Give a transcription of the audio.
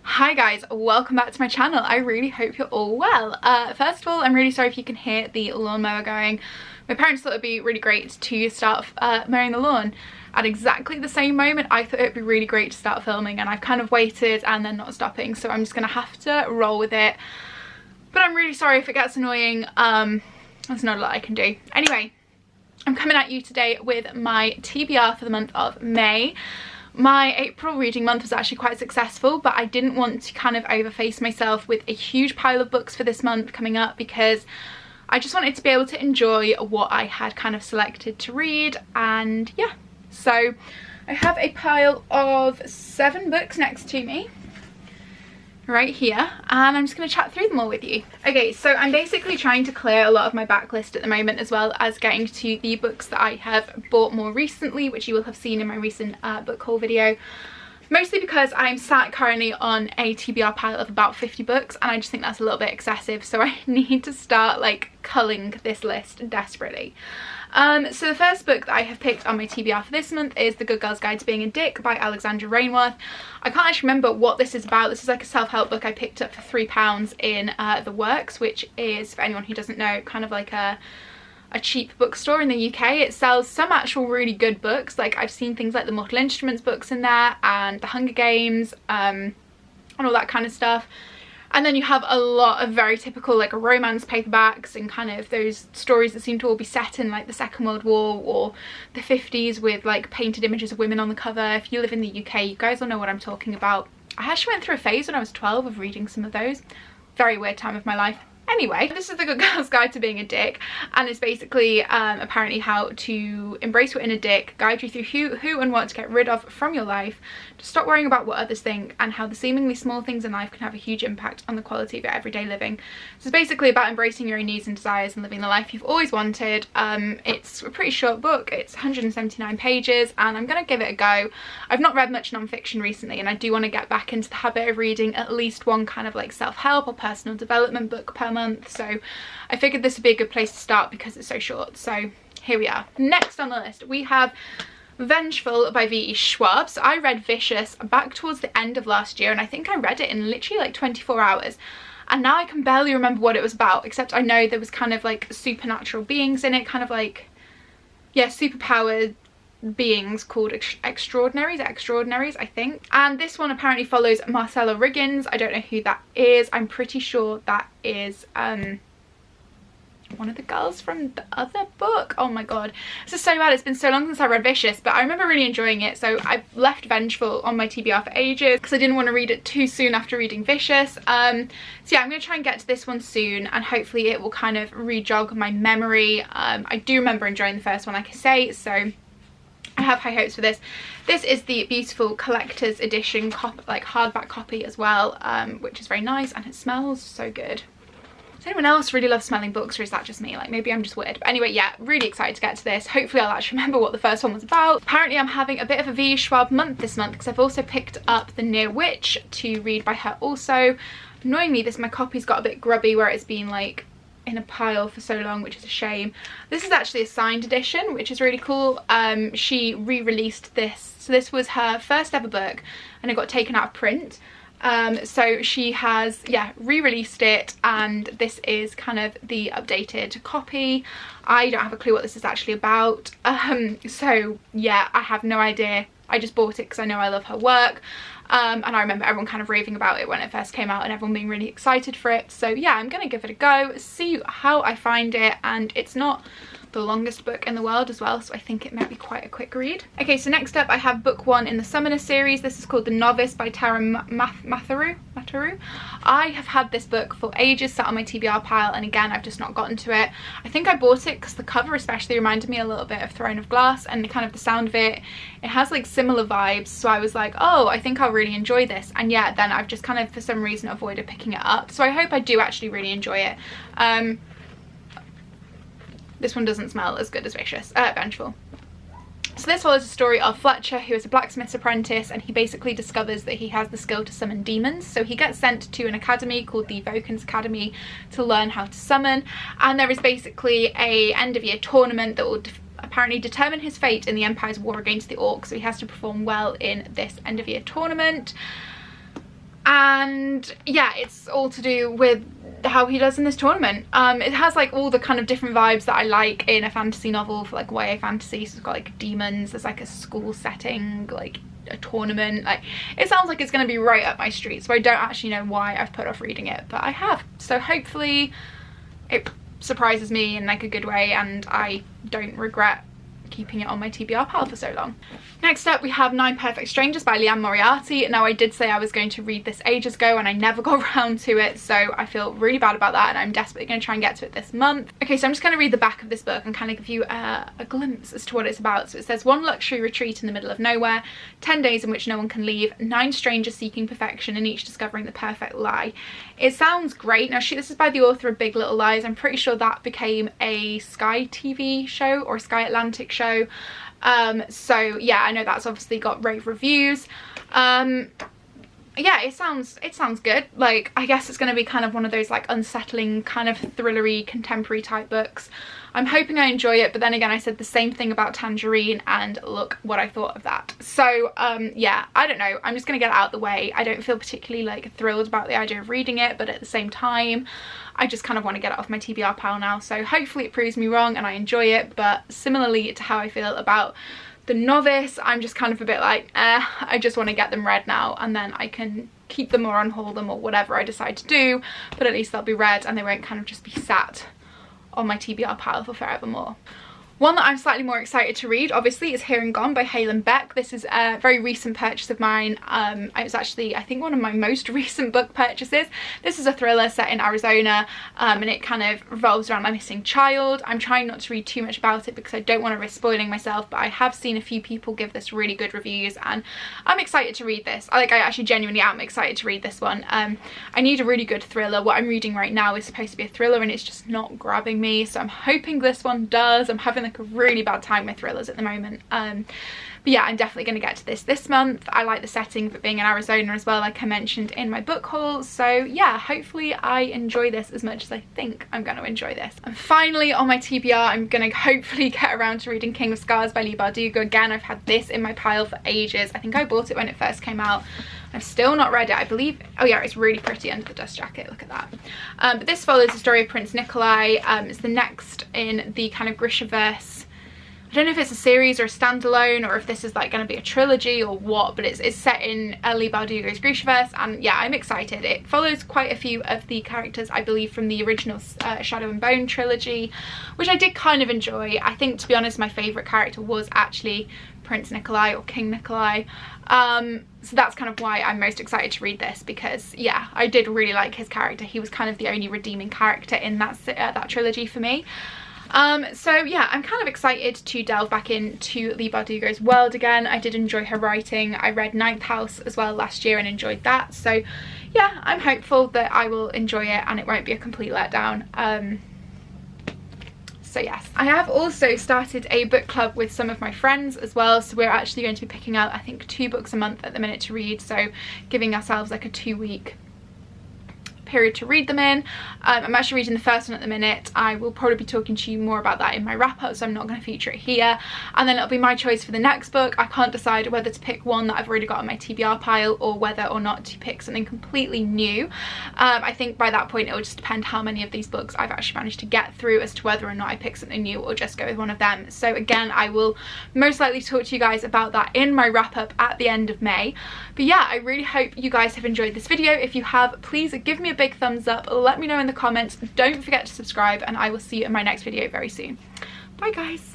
Hi guys, welcome back to my channel. I really hope you're all well. First of all, I'm really sorry if you can hear the lawnmower going. My parents thought it'd be really great to start mowing the lawn at exactly the same moment. I thought it'd be really great to start filming, and I've kind of waited and then not stopping, so I'm just gonna have to roll with it. But I'm really sorry if it gets annoying. There's not a lot I can do. Anyway, I'm coming at you today with my TBR for the month of May. My April reading month was actually quite successful, but I didn't want to kind of overface myself with a huge pile of books for this month coming up, because I just wanted to be able to enjoy what I had kind of selected to read. And yeah, so I have a pile of 7 books next to me right here, and I'm just going to chat through them all with you. Okay, so I'm basically trying to clear a lot of my backlist at the moment, as well as getting to the books that I have bought more recently, which you will have seen in my recent book haul video. Mostly because I'm sat currently on a TBR pile of about 50 books, and I just think that's a little bit excessive, so I need to start like culling this list desperately. So the first book that I have picked on my TBR for this month is The Good Girl's Guide to Being a Dick by Alexandra Rainworth. I can't actually remember what this is about. This is like a self-help book I picked up for £3 in The Works, which is, for anyone who doesn't know, kind of like a cheap bookstore in the UK. It sells some actual really good books. Like, I've seen things like the Mortal Instruments books in there, and the Hunger Games, and all that kind of stuff. And then you have a lot of very typical like romance paperbacks and kind of those stories that seem to all be set in like the Second World War or the 50s with like painted images of women on the cover. If you live in the UK, you guys will know what I'm talking about. I actually went through a phase when I was 12 of reading some of those. Very weird time of my life. Anyway, this is The Good Girl's Guide to Being a Dick, and it's basically apparently how to embrace your inner dick, guide you through who and what to get rid of from your life, to stop worrying about what others think, and how the seemingly small things in life can have a huge impact on the quality of your everyday living. So it's basically about embracing your own needs and desires and living the life you've always wanted. It's a pretty short book. It's 179 pages, and I'm gonna give it a go. I've not read much non-fiction recently, and I do want to get back into the habit of reading at least one kind of like self-help or personal development book per month, so I figured this would be a good place to start because it's so short. So here we are. Next on the list we have Vengeful by V.E. Schwab. So I read Vicious back towards the end of last year, and I think I read it in literally like 24 hours, and now I can barely remember what it was about, except I know there was kind of like supernatural beings in it, kind of like, yeah, superpowered beings called extraordinaries, I think. And this one apparently follows Marcella Riggins. I don't know who that is. I'm pretty sure that is one of the girls from the other book. Oh my god, this is so bad. It's been so long since I read Vicious, but I remember really enjoying it, so I left Vengeful on my TBR for ages because I didn't want to read it too soon after reading Vicious. So yeah, I'm going to try and get to this one soon, and hopefully it will kind of re-jog my memory. I do remember enjoying the first one, like I say, so I have high hopes for this. This is the beautiful collector's edition like hardback copy as well, which is very nice, and it smells so good. Does anyone else really love smelling books, or is that just me? Like, maybe I'm just weird. But anyway, yeah, really excited to get to this. Hopefully I'll actually remember what the first one was about. Apparently I'm having a bit of a V. Schwab month this month, because I've also picked up The Near Witch to read by her also. Annoyingly, my copy's got a bit grubby where it's been like in a pile for so long, which is a shame. This is actually a signed edition, which is really cool. She re-released this. So this was her first ever book, and it got taken out of print. So she has, yeah, re-released it, and this is kind of the updated copy. I don't have a clue what this is actually about. So yeah, I have no idea. I just bought it because I know I love her work. And I remember everyone kind of raving about it when it first came out, and everyone being really excited for it. So yeah, I'm gonna give it a go, see how I find it, and it's not the longest book in the world as well, so I think it might be quite a quick read. Okay, so next up I have book 1 in the Summoner series. This is called The Novice by Tara Matharu. I have had this book for ages, sat on my TBR pile, and again I've just not gotten to it. I think I bought it because the cover especially reminded me a little bit of Throne of Glass, and kind of the sound of it has like similar vibes, so I was like, oh, I think I'll really enjoy this. And yeah, then I've just kind of for some reason avoided picking it up, so I hope I do actually really enjoy it. This one doesn't smell as good as Vengeful. So this follows the story of Fletcher, who is a blacksmith's apprentice, and he basically discovers that he has the skill to summon demons. So he gets sent to an academy called the Vokins Academy to learn how to summon, and there is basically a end of year tournament that will apparently determine his fate in the Empire's war against the Orcs. So he has to perform well in this end of year tournament. and yeah, it's all to do with how he does in this tournament. It has like all the kind of different vibes that I like in a fantasy novel for like YA fantasy. So it's got like demons, there's like a school setting, like a tournament. Like, it sounds like it's going to be right up my street, so I don't actually know why I've put off reading it, but I have. So hopefully it surprises me in like a good way and I don't regret keeping it on my TBR pile for so long. Next up we have 9 Perfect Strangers by Leanne Moriarty. Now, I did say I was going to read this ages ago and I never got around to it, so I feel really bad about that and I'm desperately going to try and get to it this month. Okay, so I'm just going to read the back of this book and kind of give you a glimpse as to what it's about. So it says, one luxury retreat in the middle of nowhere, 10 days in which no one can leave, 9 strangers seeking perfection and each discovering the perfect lie. It sounds great. Now, this is by the author of Big Little Lies. I'm pretty sure that became a Sky TV show or Sky Atlantic show. So yeah, I know that's obviously got rave reviews. Yeah, it sounds good. Like, I guess it's going to be kind of one of those like unsettling kind of thrillery contemporary type books. I'm hoping I enjoy it, but then again, I said the same thing about Tangerine and look what I thought of that. So yeah, I don't know, I'm just gonna get it out of the way. I don't feel particularly like thrilled about the idea of reading it, but at the same time I just kind of want to get it off my TBR pile now. So hopefully it proves me wrong and I enjoy it, but similarly to how I feel about the Novice, I'm just kind of a bit like, I just want to get them read now and then I can keep them or unhaul them or whatever I decide to do, but at least they'll be read and they won't kind of just be sat on my TBR pile for forevermore. One that I'm slightly more excited to read, obviously, is Here and Gone by Halen Beck. This is a very recent purchase of mine. It was actually, I think, one of my most recent book purchases. This is a thriller set in Arizona, and it kind of revolves around a missing child. I'm trying not to read too much about it because I don't want to risk spoiling myself, but I have seen a few people give this really good reviews, and I'm excited to read this. I actually genuinely am excited to read this one. I need a really good thriller. What I'm reading right now is supposed to be a thriller, and it's just not grabbing me, so I'm hoping this one does. I'm having like a really bad time with thrillers at the moment, but yeah, I'm definitely going to get to this month. I like the setting of it being in Arizona as well, like I mentioned in my book haul, so yeah, hopefully I enjoy this as much as I think I'm going to enjoy this. And finally on my TBR, I'm going to hopefully get around to reading King of Scars by Leigh Bardugo. Again, I've had this in my pile for ages. I think I bought it when it first came out. I've still not read it, I believe. Oh yeah, it's really pretty under the dust jacket, look at that. But this follows the story of Prince Nikolai. It's the next in the kind of Grishaverse. I don't know if it's a series or a standalone or if this is like going to be a trilogy or what, but it's set in Leigh Bardugo's Grishaverse, and yeah, I'm excited. It follows quite a few of the characters, I believe, from the original Shadow and Bone trilogy, which I did kind of enjoy. I think, to be honest, my favourite character was actually Prince Nikolai or King Nikolai. So that's kind of why I'm most excited to read this, because yeah, I did really like his character. He was kind of the only redeeming character in that trilogy for me. So yeah, I'm kind of excited to delve back into Leigh Bardugo's world again. I did enjoy her writing. I read Ninth House as well last year and enjoyed that. So yeah, I'm hopeful that I will enjoy it and it won't be a complete letdown. So yes, I have also started a book club with some of my friends as well, so we're actually going to be picking out, I think, 2 books a month at the minute to read, so giving ourselves like a 2-week period to read them in. I'm actually reading the first one at the minute. I will probably be talking to you more about that in my wrap up, so I'm not going to feature it here, and then it'll be my choice for the next book. I can't decide whether to pick one that I've already got on my TBR pile or whether or not to pick something completely new. I think by that point it will just depend how many of these books I've actually managed to get through as to whether or not I pick something new or just go with one of them. So again, I will most likely talk to you guys about that in my wrap up at the end of May. But yeah, I really hope you guys have enjoyed this video. If you have, please give me a big thumbs up, let me know in the comments, don't forget to subscribe, and I will see you in my next video very soon. Bye guys.